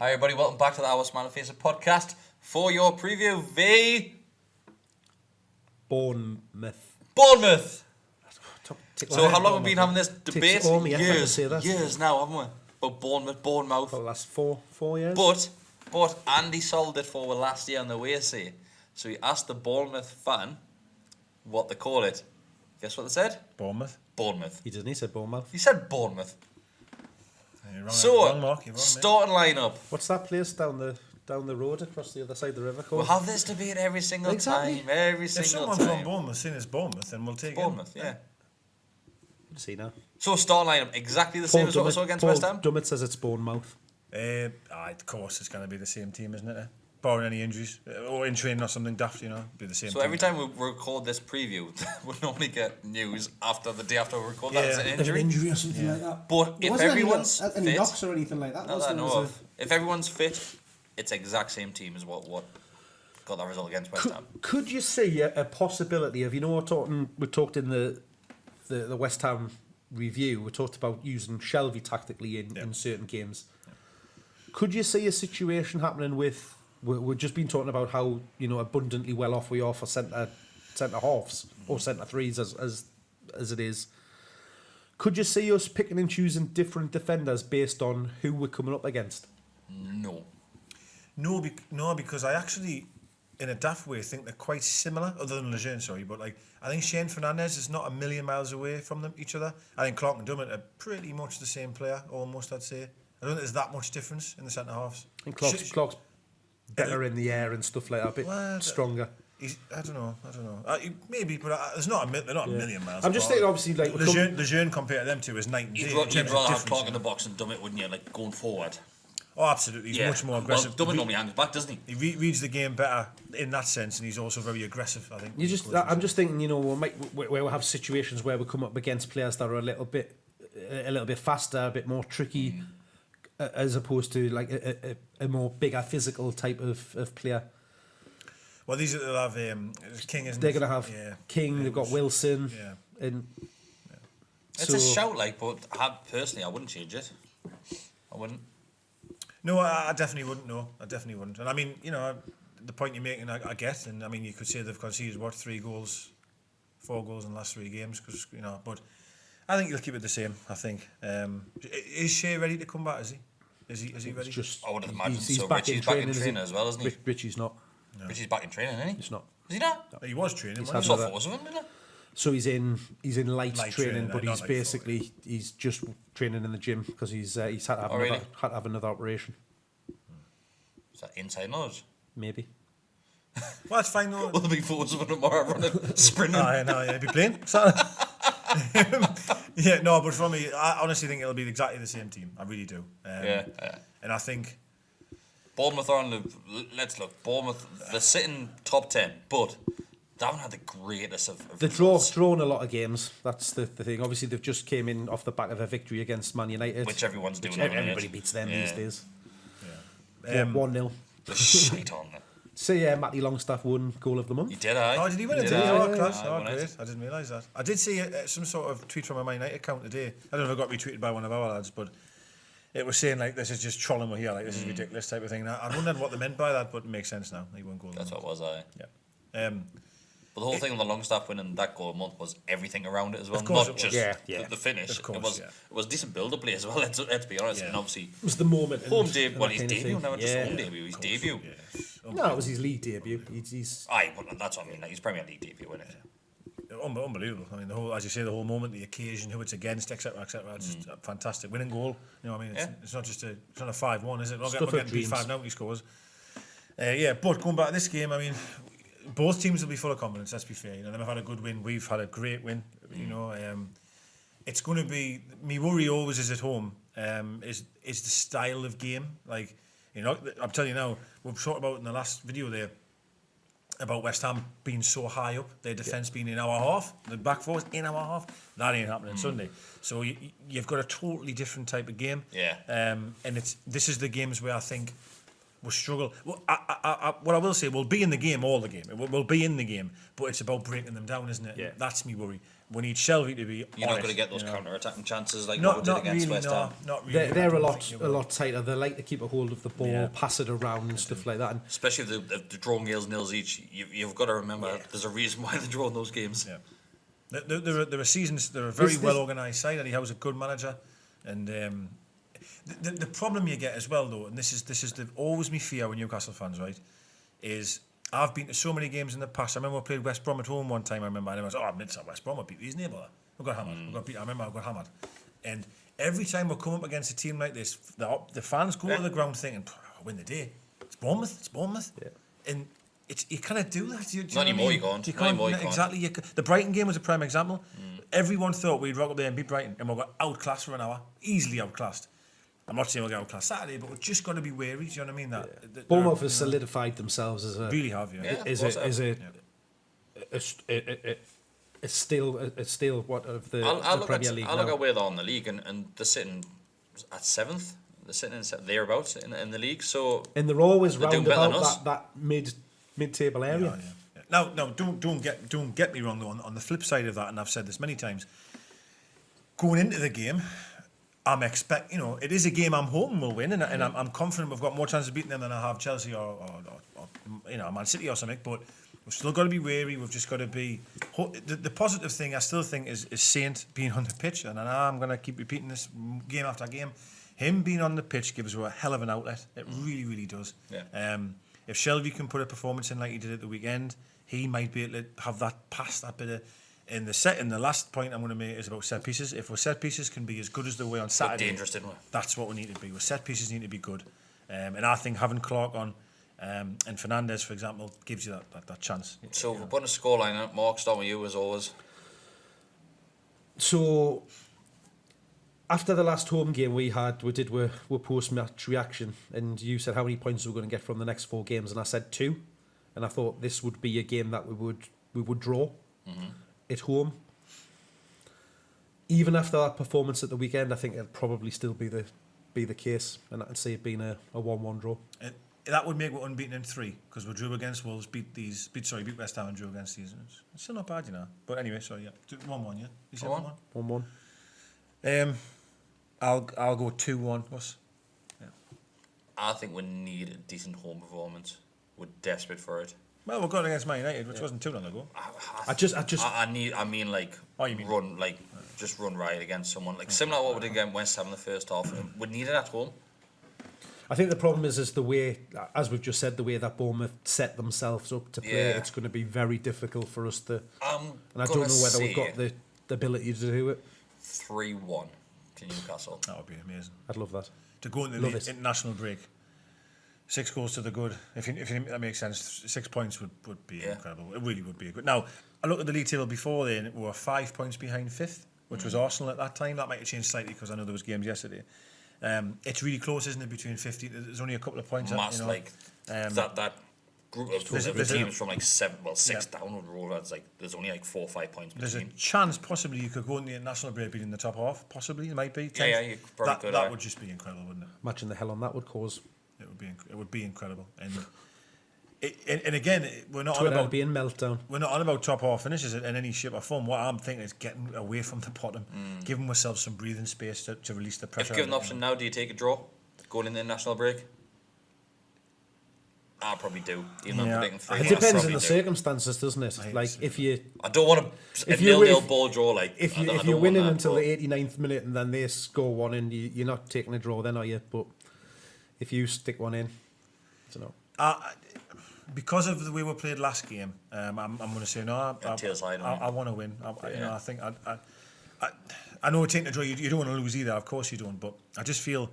Hi everybody, welcome back to the Our Smile and Faces podcast for your preview v Bournemouth. So how long have we been having this debate? Years Years now, haven't we? About Bournemouth. For the last four years. But Andy solved it for us last year on the way say. So he asked the Bournemouth fan what they call it. Guess what they said? Bournemouth. Bournemouth. He didn't. He said Bournemouth. He said Bournemouth. You're wrong, So wrong, Mark, you're wrong, starting lineup. What's that place down the road across the other side of the river called? We'll have this debate every single time. Every If single someone time. from Bournemouth seen as Bournemouth, then we'll take Bournemouth, it. yeah. See now. So starting lineup exactly the same as what we saw against West Ham. Dummett says it's Bournemouth. Of course, it's going to be the same team, isn't it? Barring any injuries or in training or something daft, be the same. So team. every time we record this preview, we normally get news after the day after we record that it's an There's an injury. injury or something like that. But if everyone's any fit, knocks or anything like that, not was that I there? know of. If everyone's fit, it's exact same team as what got that result against West Ham. Could you see a possibility of, we talked in the West Ham review, we talked about using Shelby tactically in certain games. Could you see a situation happening with, we've just been talking about how, abundantly well off we are for centre halves or centre threes as it is. Could you see us picking and choosing different defenders based on who we're coming up against? No, because I actually, in a daft way, think they're quite similar, other than Lejeune, sorry, but I think Shane Fernandez is not a million miles away from each other. I think Clark and Dummett are pretty much the same player, almost, I'd say. I don't think there's that much difference in the centre halves. I think Clark's better in the air and stuff like that, a bit stronger. I don't know. Maybe, but there's they're not a million miles. I'm just thinking, obviously, like Lejeune compared to them two is night and day. You'd rather have Clark in the box and Dummett, wouldn't you? Like going forward. Oh, absolutely. He's much more aggressive. Well, Dummett normally hangs back, doesn't he? He reads the game better in that sense, and he's also very aggressive, I think. I'm just thinking, we'll have situations where we come up against players that are a little bit faster, a bit more tricky, as opposed to like a more bigger physical type of player. Well, they'll have King, isn't They're going to have King. They've got Wilson. Yeah. It's a shout, but personally, I wouldn't change it. I wouldn't. No, I definitely wouldn't. No, I definitely wouldn't. And I mean, the point you're making, I get. And I mean, you could say they've conceded 4 goals in the last 3 games, because But I think he'll keep it the same. I think. Is Shea ready to come back? Is he? Is he ready? I would imagine he's so. back Richie's back in training as well, isn't he? Richie's not. No. Richie's back in training, isn't he? He's not. Is he not? No. He was training. I saw photos of him, didn't I? So he's in light training, but he's like basically he's just training in the gym because he's had to have another operation. Is that inside knowledge? Maybe. Well, that's fine though. Will there be photos of him tomorrow running, sprinting? He'll be playing. But for me, I honestly think it'll be exactly the same team. I really do. And I think Bournemouth are on the. Let's look. Bournemouth, they're sitting top 10, but they haven't had the greatest of they've drawn a lot of games. That's the thing. Obviously, they've just came in off the back of a victory against Man United, which everyone's doing. Everybody beats them these days. 1-0. The shite on them. So Matty Longstaff won goal of the month. He did, aye. Oh, did he win it? Class. Great. I didn't realise that. I did see some sort of tweet from a Man United account today. I don't know if it got retweeted by one of our lads, but it was saying like, this is just trolling we're here, like this is ridiculous type of thing. And I wondered what they meant by that, but it makes sense now. He won goal. That's what it was, aye. Yeah. But the whole thing on the Longstaff winning that goal a month was everything around it as well, not just the finish. Of course, it was decent build-up play as well. Let's be honest, and obviously it was the moment. Home debut. Well, his debut, never just home debut. His debut. No, it was his league debut. He's aye, well, that's what I mean. Like his Premier League debut, wasn't it? Unbelievable. I mean, the whole, as you say, the whole moment, the occasion, who it's against, etc., etc. It's just fantastic. Winning goal. What I mean, it's not just it's not a 5-1, is it? We're getting beat 5 now. He scores. But going back to this game, I mean, both teams will be full of confidence. Let's be fair. They've had a good win. We've had a great win. It's going to be. My worry always is at home. Is the style of game. Like, I'm telling you now. We've talked about in the last video there about West Ham being so high up, their defence being in our half, the back four is in our half. That ain't happening Sunday. So you've got a totally different type of game. Yeah. And this is the games where I think we'll struggle. Well, what I will say, we'll be in the game all the game. We'll be in the game, but it's about breaking them down, isn't it? Yeah. That's me worry. we need Shelby to be. You're not going to get those counter-attacking chances like what we did against West Ham. Not really. They're a lot tighter. They like to keep a hold of the ball, pass it around and stuff like that. And especially if they're drawing nils each. You've got to remember there's a reason why they're drawing those games. Yeah. There are seasons. They're a very well organised side, and he has a good manager. And the problem you get as well, though, and this is always me fear with Newcastle fans, right? Is I've been to so many games in the past. I remember I played West Brom at home one time. I remember, and I was, West Brom, I beat these neighbour. We got hammered. I remember I got hammered. And every time we come up against a team like this, the fans go to the ground thinking, I'll win the day. It's Bournemouth. Yeah. And you kind of do that. Not anymore, you can't. Exactly. The Brighton game was a prime example. Everyone thought we'd rock up there and beat Brighton, and we got outclassed for an hour. Easily outclassed. I'm not saying we'll get outclassed Saturday, but we've just got to be wary. Do you know what I mean? Bournemouth has solidified themselves as a really have, it's still what of the Premier League. I look at where they're on the league, and they're sitting at 7th. They're sitting thereabouts in the league. So and they're always round about that mid-table area. Now, don't get me wrong though. On the flip side of that, and I've said this many times, going into the game, I'm it is a game I'm hoping we'll win, and I'm confident we've got more chance of beating them than I have Chelsea or Man City or something. But we've still got to be wary. We've just got to be. The positive thing I still think is Saint being on the pitch, and I'm going to keep repeating this game after game. Him being on the pitch gives us a hell of an outlet. It really, really does. Yeah. If Shelby can put a performance in like he did at the weekend, he might be able to have that pass, that bit of. In the last point I'm going to make is about set pieces. If our set pieces can be as good as they were on Saturday, dangerous, didn't we? That's what we need to be. Our set pieces need to be good, and I think having Clark on and Fernandez, for example, gives you that chance. So we're putting a scoreline out. Mark, start with you as always. So after the last home game we did post-match reaction, and you said how many points we were going to get from the next 4 games, and I said 2, and I thought this would be a game that we would draw. At home. Even after that performance at the weekend, I think it'll probably still be the case, and I can see it being a 1-1 draw. That would make it unbeaten in 3 because we drew against Wolves, beat West Ham and drew against these. It's still not bad, you know. But anyway, 1-1, yeah. You said 1-1. 1-1. I'll go 2-1. Us. Yeah. I think we need a decent home performance. We're desperate for it. Well, we've got against Man United, which wasn't too long ago. Just run riot against someone similar to what we did against West Ham in the first half. We need it at home. I think the problem is the way, as we've just said, the way that Bournemouth set themselves up to play. It's going to be very difficult for us to. And I don't know whether we've got the ability to do it. 3-1 to Newcastle. That would be amazing. I'd love that. To go into the international break. 6 goals to the good. If that makes sense, 6 points would be incredible. It really would be good. Now, I looked at the league table before then. We were 5 points behind 5th, which was Arsenal at that time. That might have changed slightly because I know there was games yesterday. It's really close, isn't it, between 50? There's only a couple of points. That group of teams from 6 down would roll. It's there's only 4 or 5 points between. There's a chance possibly you could go in the international break beating the top half. Possibly, it might be. 10th. Yeah, you probably could. That would just be incredible, wouldn't it? Imagine the hell on that would cause. It would be incredible, and again, we're not on about being meltdown. We're not on about top half finishes in any shape or form. What I'm thinking is getting away from the bottom, giving ourselves some breathing space to release the pressure. If given an option now, do you take a draw going in the international break? I probably do. Even though I'm predicting 3. It depends on the circumstances, doesn't it? I don't want a 0-0 ball draw. If you're winning until the 89th minute and then they score one in, you're not taking a draw then, are you? But if you stick one in, I don't know. Because of the way we played last game, I'm going to say no. I want to win. I think I know taking a draw. You don't want to lose either. Of course you don't. But I just feel.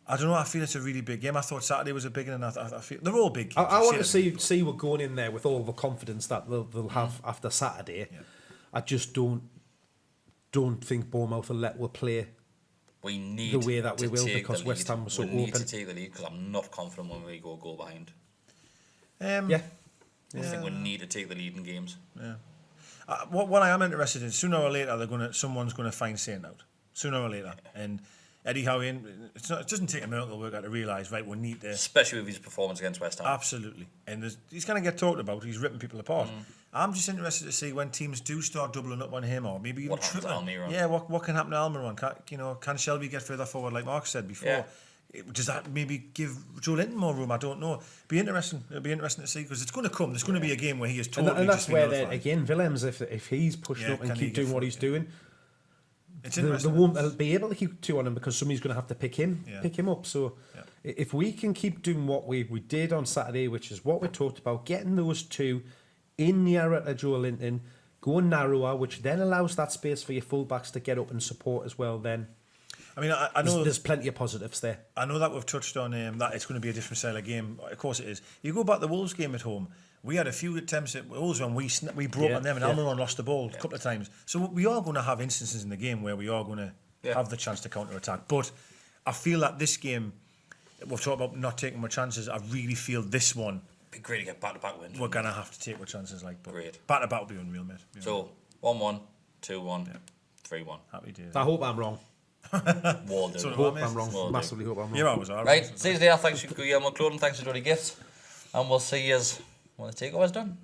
I don't know. I feel it's a really big game. I thought Saturday was a big one, and I feel they're all big games. I want to see we're going in there with all the confidence that they'll have after Saturday. Yeah. I just don't think Bournemouth will let us play. We need the way that we will because West Ham was so open. We need to take the lead because I'm not confident when we go a goal behind. I think we need to take the lead in games. Yeah. What I am interested in, sooner or later, someone's going to find Saint out. Sooner or later, and Eddie Howe in. It doesn't take a miracle worker to realise, right, we need to... Especially with his performance against West Ham. Absolutely. And he's going to get talked about. He's ripping people apart. I'm just interested to see when teams do start doubling up on him, or maybe even tripling. Yeah, what can happen to Almiron? Can Shelby get further forward, like Mark said before? Yeah. Does that maybe give Joe Linton more room? I don't know. It'll be interesting to see, because it's going to come. There's going to be a game where he is totally and that's just been where nullified. again, Willems, if he's pushing up and keep doing what he's doing, it's they interesting. won't be able to keep two on him, because somebody's going to have to pick him up. So if we can keep doing what we did on Saturday, which is what we talked about, getting those two in nearer to Joe Linton, going narrower, which then allows that space for your fullbacks to get up and support as well, then I mean, I know there's plenty of positives there. I know that we've touched on that it's going to be a different style of game. Of course it is. You go back to the Wolves game at home, we had a few attempts at Wolves when we broke on them, and Almiron lost the ball a couple of times. So we are going to have instances in the game where we are going to have the chance to counter-attack. But I feel that this game, we've talked about not taking more chances, I really feel this one, Be great to get back-to-back wins. we're going to have to take our chances. But Great. Back-to-back will be unreal, mate. So, 1-1, 2-1, 3-1. Happy days. I hope I'm wrong. Will do. So I'm wrong. Massively hope I'm wrong. You're always all Right, see you there. Thanks for Guillermo Clothing. Thanks for Jody Gifts. And we'll see you when the takeover's done.